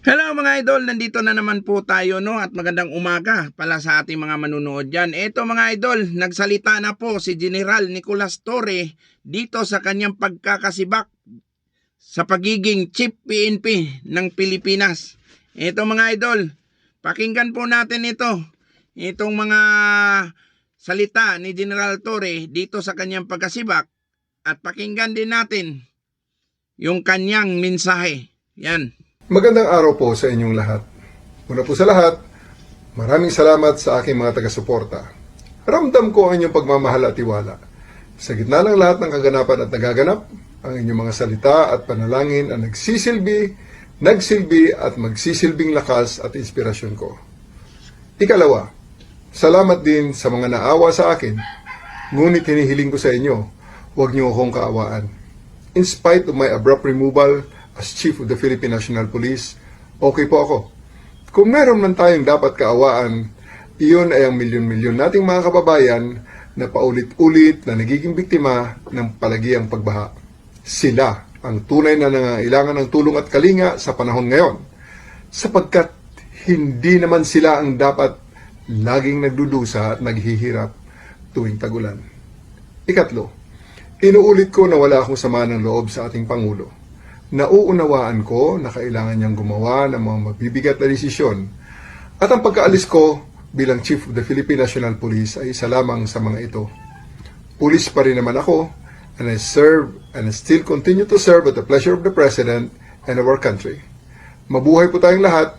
Hello mga idol, nandito na naman po tayo no at magandang umaga pala sa ating mga manunood dyan. Eto mga idol, nagsalita na po si General Nicolas Torre dito sa kanyang pagkakasibak sa pagiging Chief PNP ng Pilipinas. Eto mga idol, pakinggan po natin ito. Itong mga salita ni General Torre dito sa kanyang pagkasibak at pakinggan din natin yung kanyang mensahe. Yan. Magandang araw po sa inyong lahat. Una po sa lahat, maraming salamat sa aking mga taga-suporta. Ramdam ko ang inyong pagmamahal at tiwala. Sa gitna ng lahat ng kaganapan at nagaganap, ang inyong mga salita at panalangin ang nagsilbi at magsisilbing lakas at inspirasyon ko. Ikalawa, salamat din sa mga naawa sa akin, ngunit hinihiling ko sa inyo, huwag niyo akong kaawaan. In spite of my abrupt removal as Chief of the Philippine National Police, okay po ako. Kung meron man tayong dapat kaawaan, iyon ay ang milyon-milyon nating mga kababayan na paulit-ulit na nagiging biktima ng palagiang pagbaha. Sila ang tunay na nangangailangan ng tulong at kalinga sa panahon ngayon, sapagkat hindi naman sila ang dapat laging nagdudusa at naghihirap tuwing tagulan. Ikatlo, inuulit ko na wala akong sama ng loob sa ating Pangulo. Nauunawaan ko na kailangan niyang gumawa ng mga mabibigat na desisyon at ang pagkaalis ko bilang Chief of the Philippine National Police ay isa lamang sa mga ito. Pulis pa rin naman ako and I serve and I still continue to serve at the pleasure of the President and of our country. Mabuhay po tayong lahat,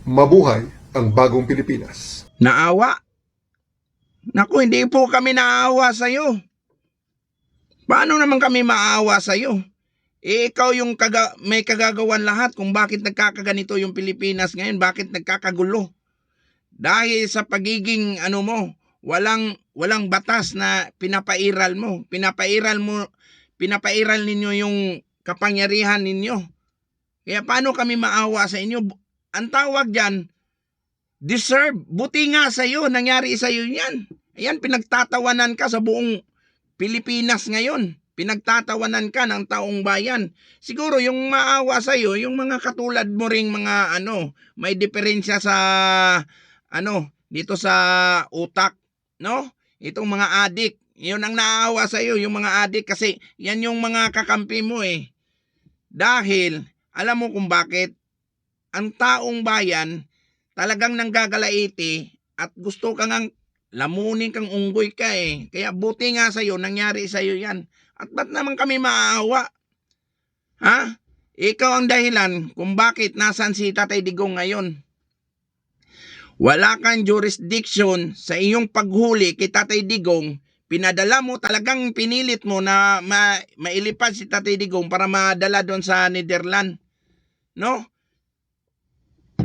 mabuhay ang bagong Pilipinas. Naawa? Naku, hindi po kami naawa sa'yo. Paano naman kami maawa sa'yo? Ikaw yung may kagagawan lahat kung bakit nagkakaganito yung Pilipinas ngayon, bakit nagkakagulo. Dahil sa pagiging walang batas na pinapairal mo. Pinapairal ninyo yung kapangyarihan ninyo. Kaya paano kami maawa sa inyo? Ang tawag diyan, deserve. Buti nga sa iyo, nangyari sa iyo 'yan. Ayan, pinagtatawanan ka sa buong Pilipinas ngayon. Pinagtatawanan ka ng taong bayan. Siguro yung maawa sa iyo, yung mga katulad mo ring mga may diferensya sa dito sa utak, no? Itong mga adik, yun ang naawa sa iyo, yung mga adik kasi yan yung mga kakampi mo eh. Dahil alam mo kung bakit ang taong bayan talagang nanggagalaiti at gusto kang lamunin kang unggoy ka eh. Kaya buti nga sa iyo, nangyari sa iyo yan. At ba't naman kami maaawa? Ha? Ikaw ang dahilan kung bakit nasan si Tatay Digong ngayon. Wala kang jurisdiction sa iyong paghuli kay Tatay Digong. Pinadala mo, talagang pinilit mo na mailipad si Tatay Digong para madala doon sa Netherlands. No?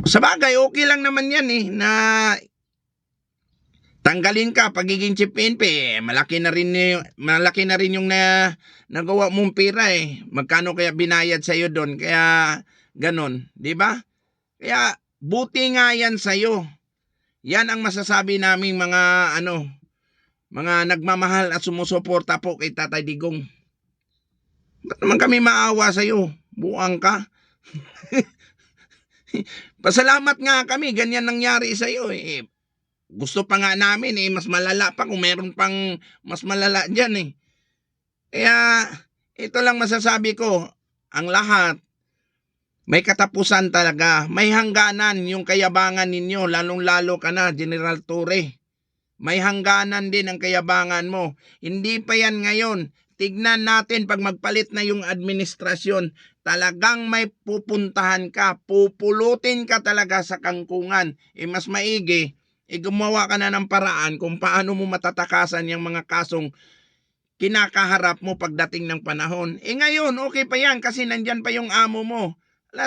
Sa bagay, okay lang naman yan eh, na tanggalin ka pagiging Chief PNP, malaki na rin yung nagawa mong pera eh. Magkano kaya binayad sa iyo doon? Kaya ganon, 'di ba? Kaya buti nga yan sa iyo. Yan ang masasabi naming mga mga nagmamahal at sumusuporta po kay Tatay Digong. Ba't naman kami maawa sa iyo? Buang ka. Pasalamat nga kami, ganyan nangyari sa iyo eh. Gusto pa nga namin eh, mas malala pa kung meron pang mas malala dyan eh. Kaya ito lang masasabi ko, ang lahat may katapusan talaga. May hangganan yung kayabangan ninyo, lalong-lalo ka na, General Torre. May hangganan din ang kayabangan mo. Hindi pa yan ngayon. Tignan natin pag magpalit na yung administrasyon, talagang may pupuntahan ka, pupulutin ka talaga sa kangkungan. Mas maigi, gumawa ka na ng paraan kung paano mo matatakasan yung mga kasong kinakaharap mo pagdating ng panahon. Ngayon, okay pa yan kasi nandyan pa yung amo mo.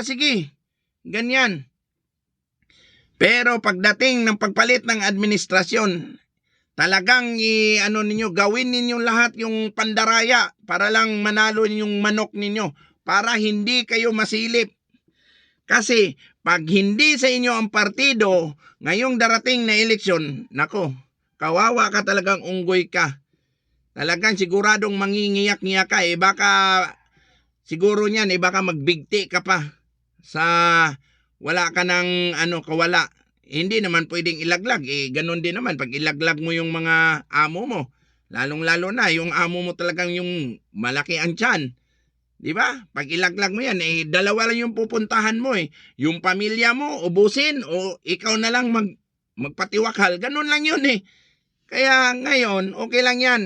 Sige, ganyan. Pero pagdating ng pagpalit ng administrasyon, talagang gawin ninyo lahat yung pandaraya para lang manalo yung manok ninyo, para hindi kayo masilip. Kasi pag hindi sa inyo ang partido, ngayong darating na eleksyon, nako, kawawa ka, talagang unggoy ka. Talagang siguradong mangingiyak-ngiyak ka baka siguro niyan baka magbigti ka pa sa wala ka ng kawala. Hindi naman pwedeng ilaglag. Ganun din naman pag ilaglag mo yung mga amo mo. Lalong-lalo na yung amo mo talagang yung malaki ang tiyan. 'Di ba? Pag ilaglag mo yan, dalawa lang yung pupuntahan mo eh. Yung pamilya mo, ubusin o ikaw na lang magpatiwakal. Ganun lang yun eh. Kaya ngayon, okay lang yan.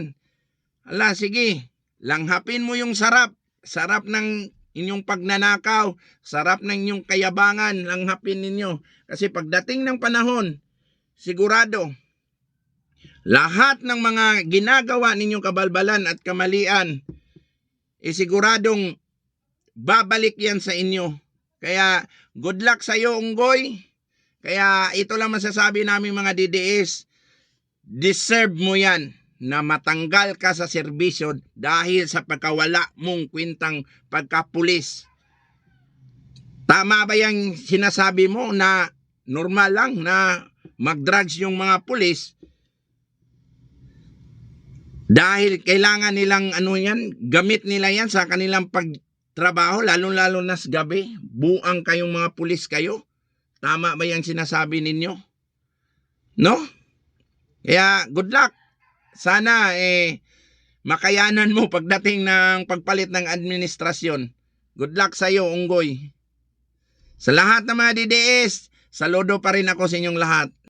Ala, sige. Langhapin mo yung sarap. Sarap ng inyong pagnanakaw. Sarap ng inyong kayabangan. Langhapin ninyo. Kasi pagdating ng panahon, sigurado, lahat ng mga ginagawa ninyong kabalbalan at kamalian, siguradong babalik yan sa inyo. Kaya good luck sa iyo, Unggoy. Kaya ito lang masasabi namin mga DDS, deserve mo yan na matanggal ka sa serbisyo dahil sa pagkawala mong kwintang pagkapulis. Tama ba yung sinasabi mo na normal lang na mag-drugs yung mga pulis dahil kailangan nilang gamit nila yan sa kanilang pagtrabaho, lalo-lalo na sa gabi? Buang kayong mga pulis kayo. Tama ba yung sinasabi ninyo? No? Kaya good luck. Sana makayanan mo pagdating ng pagpalit ng administrasyon. Good luck sa iyo, Unggoy. Sa lahat ng mga DDS, saludo pa rin ako sa inyong lahat.